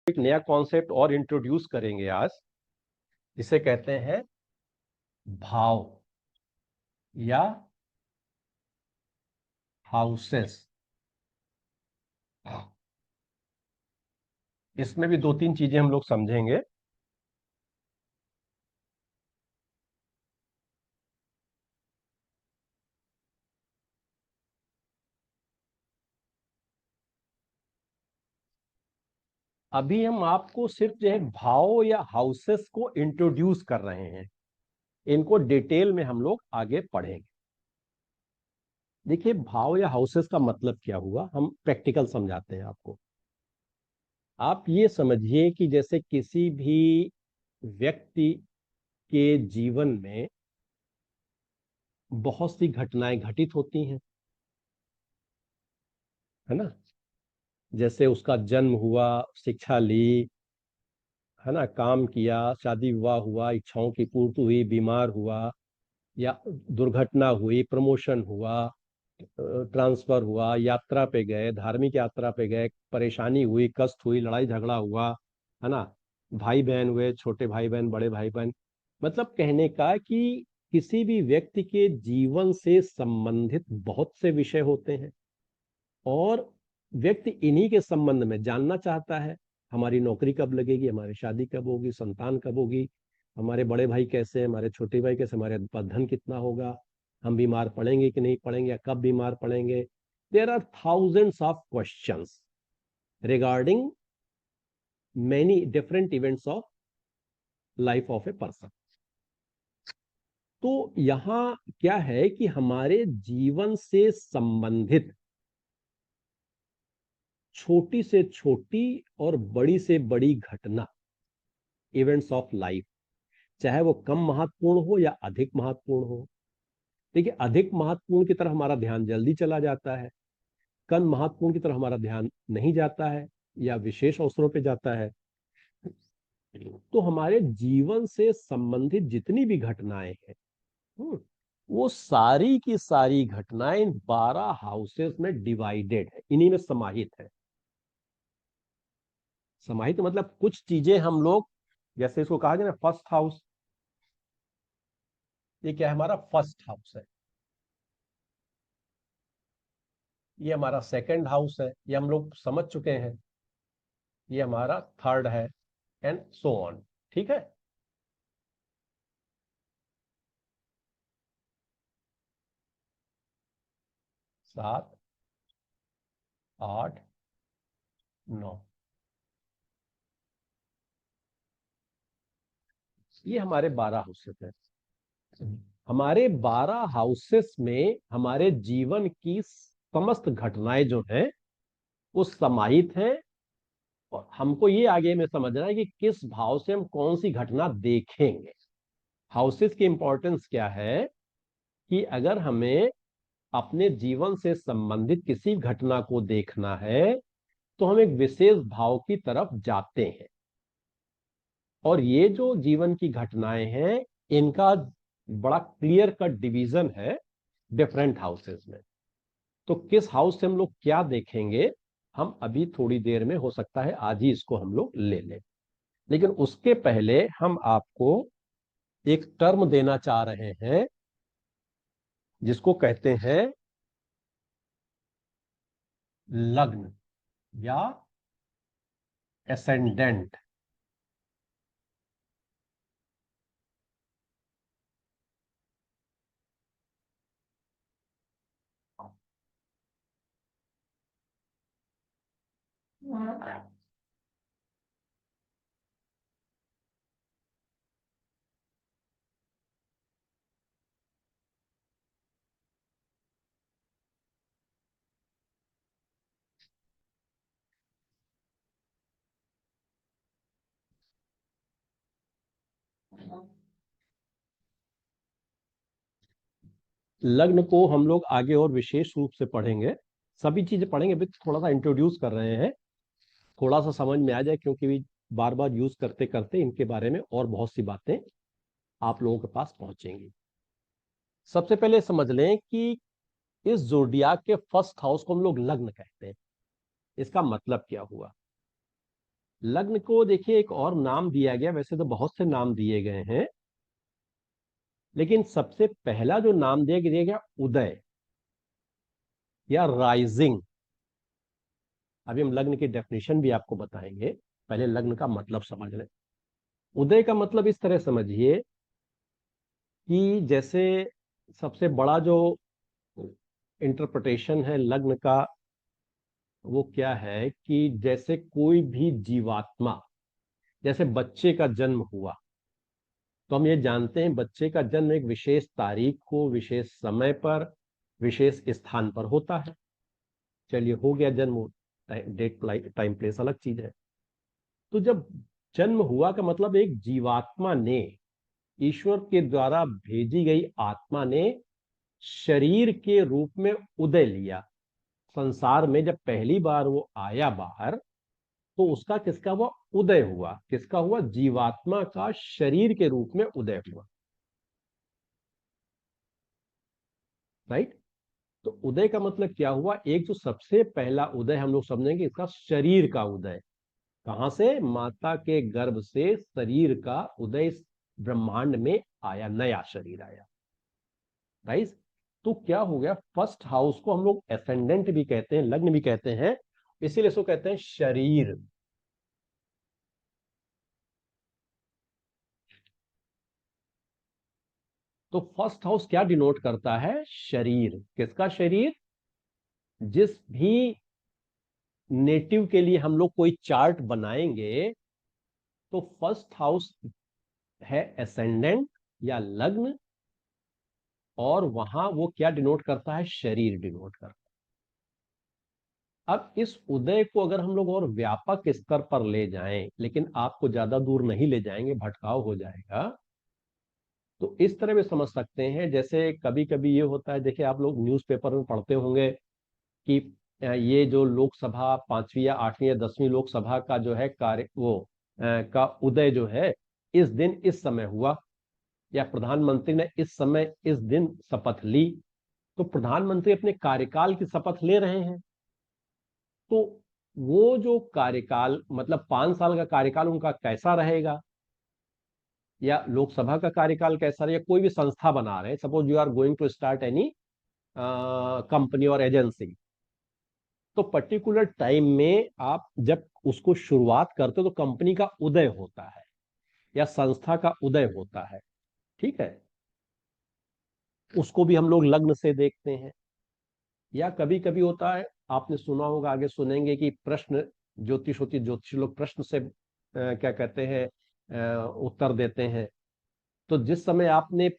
एक नया कॉन्सेप्ट और इंट्रोड्यूस करेंगे आज, जिसे कहते हैं भाव या हाउसेस। इसमें भी दो तीन चीजें हम लोग समझेंगे। अभी हम आपको सिर्फ जो है भाव या हाउसेस को इंट्रोड्यूस कर रहे हैं, इनको डिटेल में हम लोग आगे पढ़ेंगे। देखिए, भाव या हाउसेस का मतलब क्या हुआ, हम प्रैक्टिकल समझाते हैं आपको। आप ये समझिए कि जैसे किसी भी व्यक्ति के जीवन में बहुत सी घटनाएं घटित होती हैं, है ना। जैसे उसका जन्म हुआ, शिक्षा ली, है ना, काम किया, शादी विवाह हुआ, इच्छाओं की पूर्ति हुई, बीमार हुआ या दुर्घटना हुई, प्रमोशन हुआ, ट्रांसफर हुआ, यात्रा पे गए, धार्मिक यात्रा पे गए, परेशानी हुई, कष्ट हुई, लड़ाई झगड़ा हुआ, है ना। भाई बहन हुए, छोटे भाई बहन, बड़े भाई बहन। मतलब कहने का कि किसी भी व्यक्ति के जीवन से संबंधित बहुत से विषय होते हैं और व्यक्ति इन्हीं के संबंध में जानना चाहता है। हमारी नौकरी कब लगेगी, हमारी शादी कब होगी, संतान कब होगी, हमारे बड़े भाई कैसे हैं, हमारे छोटे भाई कैसे, हमारे पास धन कितना होगा, हम बीमार पड़ेंगे कि नहीं पड़ेंगे, या कब बीमार पड़ेंगे। There are thousands of questions regarding many different events of life of a person. तो यहां क्या है कि हमारे जीवन से संबंधित छोटी से छोटी और बड़ी से बड़ी घटना, इवेंट्स ऑफ लाइफ, चाहे वो कम महत्वपूर्ण हो या अधिक महत्वपूर्ण हो। देखिए, अधिक महत्वपूर्ण की तरफ हमारा ध्यान जल्दी चला जाता है, कम महत्वपूर्ण की तरफ हमारा ध्यान नहीं जाता है या विशेष अवसरों पे जाता है। तो हमारे जीवन से संबंधित जितनी भी घटनाएं हैं, वो सारी की सारी घटनाएं इन 12 हाउसेस में डिवाइडेड है, इन्हीं में समाहित है। समाहित मतलब कुछ चीजें हम लोग, जैसे इसको कहा जाए ना फर्स्ट हाउस, ये क्या है, हमारा फर्स्ट हाउस है। ये हमारा सेकंड हाउस है, ये हम लोग समझ चुके हैं। ये हमारा थर्ड है, एंड सो ऑन। ठीक है। 7, 8, 9, ये हमारे 12 हाउसेस हैं। हमारे 12 हाउसेस में हमारे जीवन की समस्त घटनाएं जो हैं वो समाहित हैं। और हमको ये आगे में समझना है कि किस भाव से हम कौन सी घटना देखेंगे। हाउसेस की इंपॉर्टेंस क्या है कि अगर हमें अपने जीवन से संबंधित किसी घटना को देखना है तो हम एक विशेष भाव की तरफ जाते हैं। और ये जो जीवन की घटनाएं हैं, इनका बड़ा क्लियर कट डिवीजन है डिफरेंट हाउसेस में। तो किस हाउस से हम लोग क्या देखेंगे, हम अभी थोड़ी देर में, हो सकता है आज ही इसको हम लोग ले लें। लेकिन उसके पहले हम आपको एक टर्म देना चाह रहे हैं, जिसको कहते हैं लग्न या एसेंडेंट। लग्न को हम लोग आगे और विशेष रूप से पढ़ेंगे, सभी चीजें पढ़ेंगे, अभी थोड़ा सा इंट्रोड्यूस कर रहे हैं, थोड़ा सा समझ में आ जाए, क्योंकि बार बार यूज करते करते इनके बारे में और बहुत सी बातें आप लोगों के पास पहुंचेंगी। सबसे पहले समझ लें कि इस जोडियाक के फर्स्ट हाउस को हम लोग लग्न कहते हैं। इसका मतलब क्या हुआ, लग्न को देखिए एक और नाम दिया गया, वैसे तो बहुत से नाम दिए गए हैं, लेकिन सबसे पहला जो नाम दिया गया उदय या राइजिंग। अभी हम लग्न की डेफिनेशन भी आपको बताएंगे, पहले लग्न का मतलब समझ लें। उदय का मतलब इस तरह समझिए कि जैसे सबसे बड़ा जो इंटरप्रिटेशन है लग्न का, वो क्या है कि जैसे कोई भी जीवात्मा, जैसे बच्चे का जन्म हुआ, तो हम ये जानते हैं बच्चे का जन्म एक विशेष तारीख को, विशेष समय पर, विशेष स्थान पर होता है। चलिए हो गया जन्म, डेट टाइम प्लेस अलग चीज है। तो जब जन्म हुआ का मतलब एक जीवात्मा ने, ईश्वर के द्वारा भेजी गई आत्मा ने शरीर के रूप में उदय लिया संसार में। जब पहली बार वो आया बाहर, तो उसका किसका हुआ उदय हुआ, किसका हुआ, जीवात्मा का शरीर के रूप में उदय हुआ। राइट। तो उदय का मतलब क्या हुआ, एक जो सबसे पहला उदय हम लोग समझेंगे इसका शरीर का उदय। कहां से, माता के गर्भ से शरीर का उदय, ब्रह्मांड में आया, नया शरीर आया। राइट। तो क्या हो गया, फर्स्ट हाउस को हम लोग एसेंडेंट भी कहते हैं, लग्न भी कहते हैं, इसीलिए इसको कहते हैं शरीर। तो फर्स्ट हाउस क्या डिनोट करता है, शरीर। किसका शरीर, जिस भी नेटिव के लिए हम लोग कोई चार्ट बनाएंगे, तो फर्स्ट हाउस है एसेंडेंट या लग्न, और वहां वो क्या डिनोट करता है, शरीर डिनोट करता है। अब इस उदय को अगर हम लोग और व्यापक स्तर पर ले जाएं, लेकिन आपको ज्यादा दूर नहीं ले जाएंगे, भटकाव हो जाएगा, तो इस तरह भी समझ सकते हैं। जैसे कभी कभी ये होता है, देखिए आप लोग न्यूज़पेपर में पढ़ते होंगे कि ये जो लोकसभा पांचवी या आठवीं या 10वीं लोकसभा का जो है कार्य, वो का उदय जो है इस दिन इस समय हुआ, या प्रधानमंत्री ने इस समय इस दिन शपथ ली। तो प्रधानमंत्री अपने कार्यकाल की शपथ ले रहे हैं, तो वो जो कार्यकाल मतलब 5 साल का कार्यकाल उनका कैसा रहेगा, या लोकसभा का कार्यकाल कैसा रहेगा, कोई भी संस्था बना रहे हैं, suppose you are going to start any company और एजेंसी, तो पर्टिकुलर टाइम में आप जब उसको शुरुआत करते हो तो कंपनी का उदय होता है या संस्था का उदय होता है। ठीक है, उसको भी हम लोग लग्न से देखते हैं। या कभी कभी होता है, आपने सुना होगा, आगे सुनेंगे कि प्रश्न ज्योतिष होती है, ज्योतिष लोग प्रश्न से क्या कहते हैं, उत्तर देते हैं। तो जिस समय आपने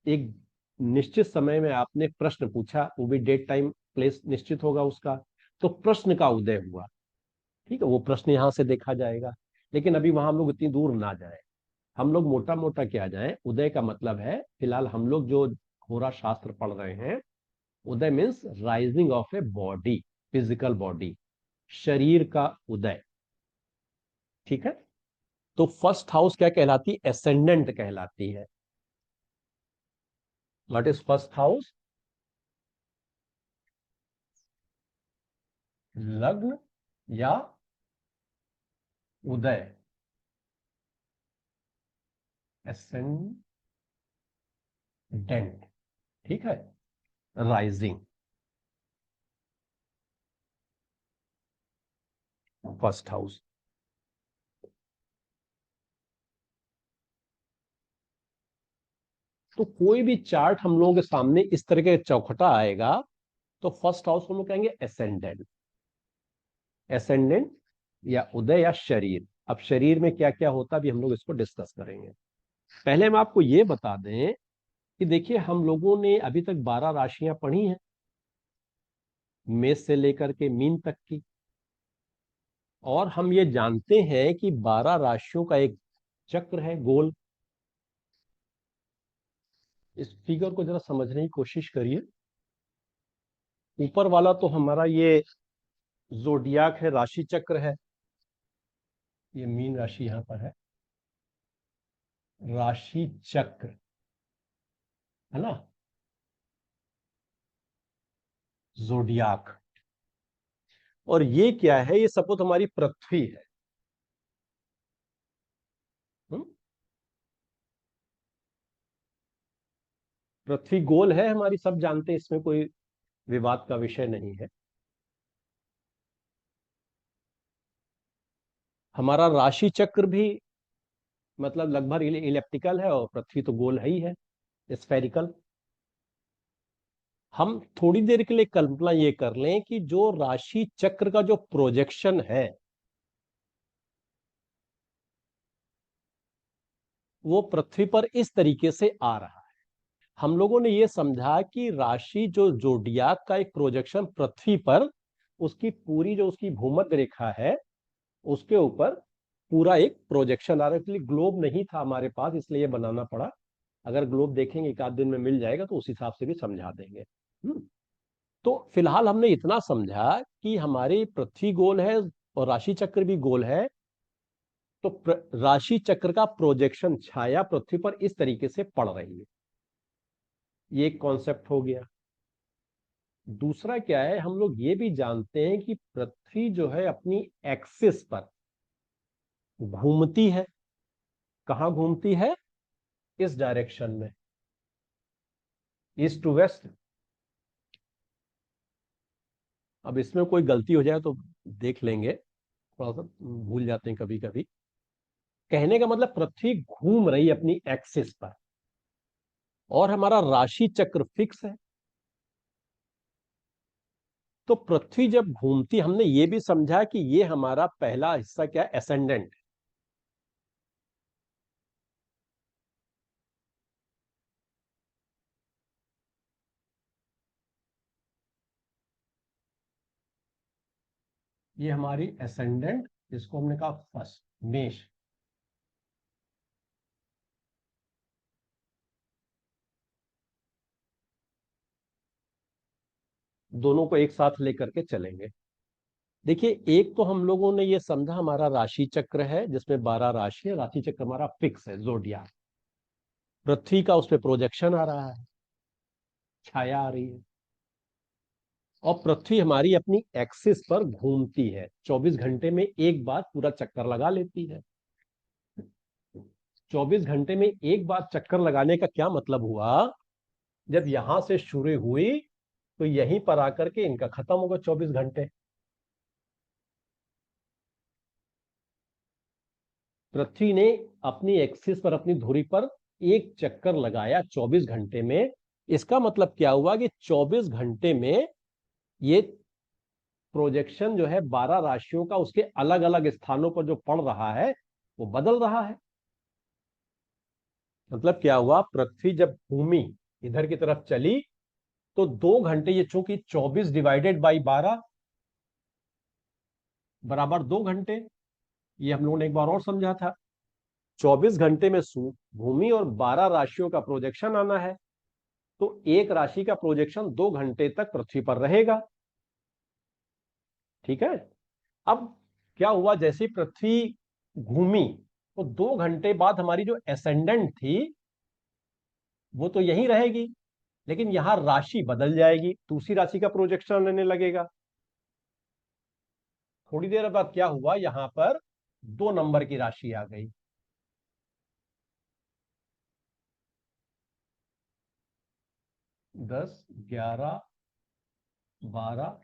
एक निश्चित समय में आपने प्रश्न पूछा, वो भी डेट टाइम प्लेस निश्चित होगा उसका, तो प्रश्न का उदय हुआ। ठीक है, वो प्रश्न यहां से देखा जाएगा। लेकिन अभी वहां हम लोग इतनी दूर ना जाए, हम लोग मोटा मोटा क्या जाए, उदय का मतलब है, फिलहाल हम लोग जो होरा शास्त्र पढ़ रहे हैं, uday means rising of a body, physical body, शरीर का उदय। ठीक है। तो फर्स्ट हाउस क्या कहलाती है, एसेंडेंट कहलाती है। व्हाट इज फर्स्ट हाउस, लग्न या उदय, एसेंडेंट। ठीक है, राइजिंग, फर्स्ट हाउस। तो कोई भी चार्ट हम लोगों के सामने इस तरह के चौखटा आएगा, तो फर्स्ट हाउस को हम लोग कहेंगे एसेंडेंट। एसेंडेंट या उदय या शरीर। अब शरीर में क्या क्या होता है भी हम लोग इसको डिस्कस करेंगे। पहले हम आपको ये बता दें कि देखिए हम लोगों ने अभी तक 12 राशियां पढ़ी हैं, मेष से लेकर के मीन तक की। और हम ये जानते हैं कि 12 राशियों का एक चक्र है गोल। इस फिगर को जरा समझने की कोशिश करिए। ऊपर वाला तो हमारा ये जोडियाक है, राशि चक्र है, ये मीन राशि यहां पर है, राशि चक्र, है ना, जोडियाक। और ये क्या है, ये सपोज हमारी पृथ्वी है। पृथ्वी गोल है हमारी, सब जानते हैं, इसमें कोई विवाद का विषय नहीं है। हमारा राशि चक्र भी मतलब लगभग इलेप्टिकल है, और पृथ्वी तो गोल है ही है, स्फेरिकल। हम थोड़ी देर के लिए कल्पना ये कर लें कि जो राशि चक्र का जो प्रोजेक्शन है वो पृथ्वी पर इस तरीके से आ रहा है। हम लोगों ने ये समझा कि राशि जो जोडियाक का एक प्रोजेक्शन पृथ्वी पर, उसकी पूरी जो उसकी भूमध्य रेखा है उसके ऊपर पूरा एक प्रोजेक्शन आ रहा है। इसलिए ग्लोब नहीं था हमारे पास, इसलिए ये बनाना पड़ा। अगर ग्लोब देखेंगे एक आध दिन में मिल जाएगा तो उस हिसाब से भी समझा देंगे। तो फिलहाल हमने इतना समझा कि हमारी पृथ्वी गोल है और राशि चक्र भी गोल है। तो राशि चक्र का प्रोजेक्शन, छाया पृथ्वी पर इस तरीके से पड़ रही है, ये एक कॉन्सेप्ट हो गया। दूसरा क्या है, हम लोग ये भी जानते हैं कि पृथ्वी जो है अपनी एक्सिस पर घूमती है। कहां घूमती है? इस डायरेक्शन में, ईस्ट टू वेस्ट। अब इसमें कोई गलती हो जाए तो देख लेंगे, थोड़ा सा भूल जाते हैं कभी कभी। कहने का मतलब पृथ्वी घूम रही अपनी एक्सिस पर, और हमारा राशि चक्र फिक्स है। तो पृथ्वी जब घूमती, हमने ये भी समझा कि ये हमारा पहला हिस्सा क्या है, एसेंडेंट। ये हमारी एसेंडेंट, जिसको हमने कहा फर्स्ट, मेष। दोनों को एक साथ लेकर के चलेंगे। देखिए, एक तो हम लोगों ने ये समझा हमारा राशि चक्र है जिसमें 12 राशि है, राशि चक्र हमारा फिक्स है, जोडियाक। पृथ्वी का उस पर प्रोजेक्शन आ रहा है, छाया आ रही है, और पृथ्वी हमारी अपनी एक्सिस पर घूमती है, 24 घंटे में एक बार पूरा चक्कर लगा लेती है। 24 घंटे में एक बार चक्कर लगाने का क्या मतलब हुआ? जब यहां से शुरू हुई तो यहीं पर आकर के इनका खत्म होगा 24 घंटे। पृथ्वी ने अपनी एक्सिस पर, अपनी धुरी पर एक चक्कर लगाया 24 घंटे में। इसका मतलब क्या हुआ कि 24 घंटे में ये प्रोजेक्शन जो है 12 राशियों का उसके अलग अलग स्थानों पर जो पड़ रहा है वो बदल रहा है। मतलब क्या हुआ, पृथ्वी जब घूमी, इधर की तरफ चली, तो 2 घंटे, ये चूंकि 24 डिवाइडेड बाई 12 बराबर 2 घंटे, ये हम लोगों ने एक बार और समझा था। 24 घंटे में भूमि और 12 राशियों का प्रोजेक्शन आना है, तो एक राशि का प्रोजेक्शन 2 घंटे तक पृथ्वी पर रहेगा। ठीक है। अब क्या हुआ, जैसे पृथ्वी घूमी तो 2 घंटे बाद हमारी जो एसेंडेंट थी वो तो यहीं रहेगी, लेकिन यहां राशि बदल जाएगी, दूसरी राशि का प्रोजेक्शन लेने लगेगा। थोड़ी देर बाद क्या हुआ, यहां पर 2 नंबर की राशि आ गई। 10, 11, 12,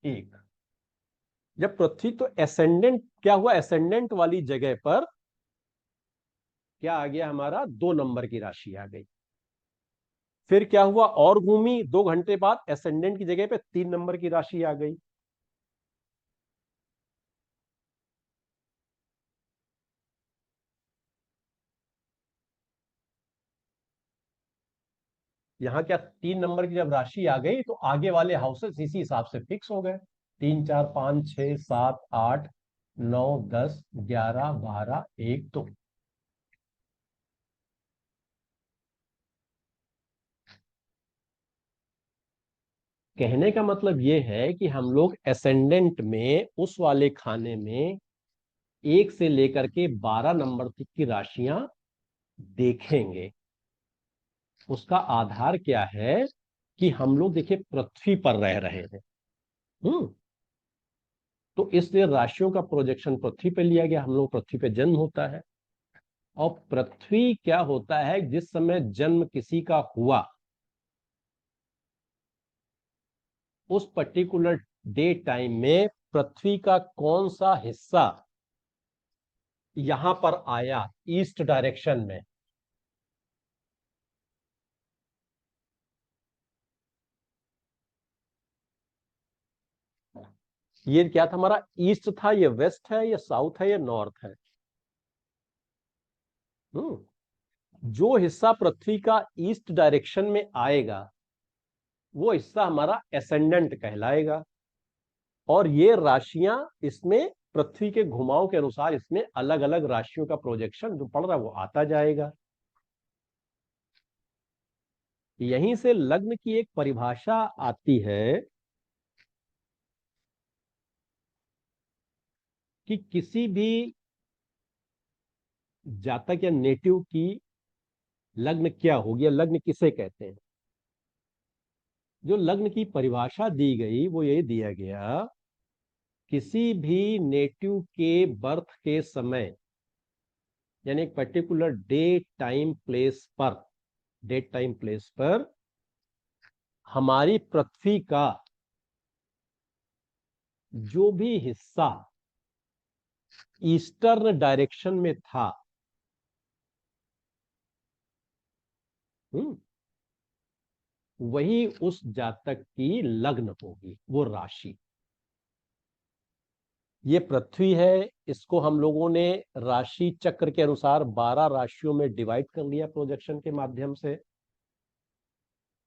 1। जब पृथ्वी, तो एसेंडेंट क्या हुआ, एसेंडेंट वाली जगह पर क्या आ गया, हमारा 2 नंबर की राशि आ गई। फिर क्या हुआ, और घूमी, 2 घंटे बाद एसेंडेंट की जगह पे 3 नंबर की राशि आ गई। यहां क्या, 3 नंबर की जब राशि आ गई तो आगे वाले हाउसेस इसी हिसाब से फिक्स हो गए। 3, 4, 5, 6, 7, 8, 9, 10, 11, 12, 1, 2। कहने का मतलब यह है कि हम लोग एसेंडेंट में उस वाले खाने में 1 से लेकर के 12 नंबर तक की राशियां देखेंगे। उसका आधार क्या है कि हम लोग देखिए पृथ्वी पर रह रहे हैं। हम्म तो इसलिए राशियों का प्रोजेक्शन पृथ्वी पे लिया गया, हम लोग पृथ्वी पे जन्म होता है। और पृथ्वी क्या होता है, जिस समय जन्म किसी का हुआ उस पर्टिकुलर डे टाइम में पृथ्वी का कौन सा हिस्सा यहां पर आया ईस्ट डायरेक्शन में। ये क्या था हमारा, ईस्ट था, ये वेस्ट है, ये साउथ है, ये नॉर्थ है। जो हिस्सा पृथ्वी का ईस्ट डायरेक्शन में आएगा वो हिस्सा हमारा एसेंडेंट कहलाएगा। और ये राशियां इसमें पृथ्वी के घुमाव के अनुसार इसमें अलग अलग राशियों का प्रोजेक्शन जो पड़ रहा है वो आता जाएगा। यहीं से लग्न की एक परिभाषा आती है कि किसी भी जातक या नेटिव की लग्न क्या होगी या लग्न किसे कहते हैं। जो लग्न की परिभाषा दी गई वो ये दिया गया, किसी भी नेटिव के बर्थ के समय यानी एक पर्टिकुलर डेट टाइम प्लेस पर हमारी पृथ्वी का जो भी हिस्सा ईस्टर्न डायरेक्शन में था, वही उस जातक की लग्न होगी, वो राशि। ये पृथ्वी है, इसको हम लोगों ने राशि चक्र के अनुसार 12 राशियों में डिवाइड कर लिया प्रोजेक्शन के माध्यम से।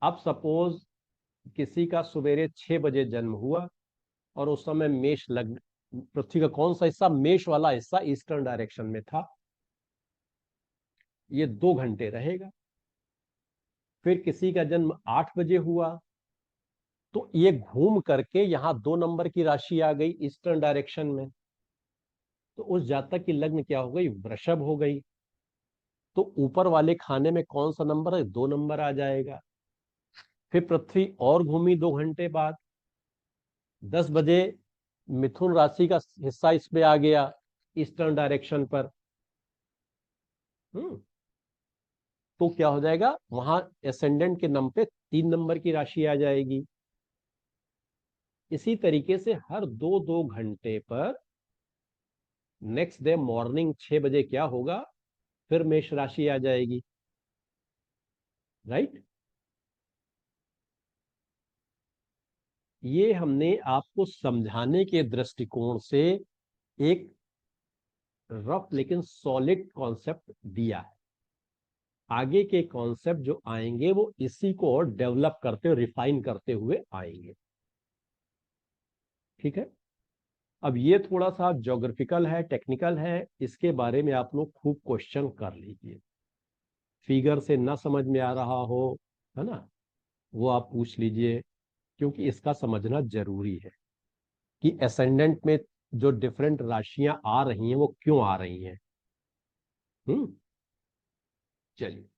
अब सपोज किसी का सवेरे 6 बजे जन्म हुआ और उस समय मेष लग्न, पृथ्वी का कौन सा हिस्सा, मेष वाला हिस्सा ईस्टर्न डायरेक्शन में था, ये 2 घंटे रहेगा। फिर किसी का जन्म 8 बजे हुआ तो ये घूम करके यहां 2 नंबर की राशि आ गई ईस्टर्न डायरेक्शन में, तो उस जातक की लग्न क्या हो गई, वृषभ हो गई। तो ऊपर वाले खाने में कौन सा नंबर है, 2 नंबर आ जाएगा। फिर पृथ्वी और घूमी 2 घंटे बाद, 10 बजे मिथुन राशि का हिस्सा इसमें आ गया ईस्टर्न डायरेक्शन पर। तो क्या हो जाएगा, वहां एसेंडेंट के नंबर पे 3 नंबर की राशि आ जाएगी। इसी तरीके से हर 2-2 घंटे पर नेक्स्ट डे मॉर्निंग 6 बजे क्या होगा, फिर मेष राशि आ जाएगी, राइट। ये हमने आपको समझाने के दृष्टिकोण से एक रफ लेकिन सॉलिड कॉन्सेप्ट दिया है। आगे के कॉन्सेप्ट जो आएंगे वो इसी को और डेवलप करते हुए, रिफाइन करते हुए आएंगे, ठीक है। अब ये थोड़ा सा ज्योग्राफिकल है, टेक्निकल है, इसके बारे में आप लोग खूब क्वेश्चन कर लीजिए। फिगर से ना समझ में आ रहा हो, है ना, वो आप पूछ लीजिए, क्योंकि इसका समझना जरूरी है कि एसेंडेंट में जो डिफरेंट राशियां आ रही हैं वो क्यों आ रही हैं। चलिए।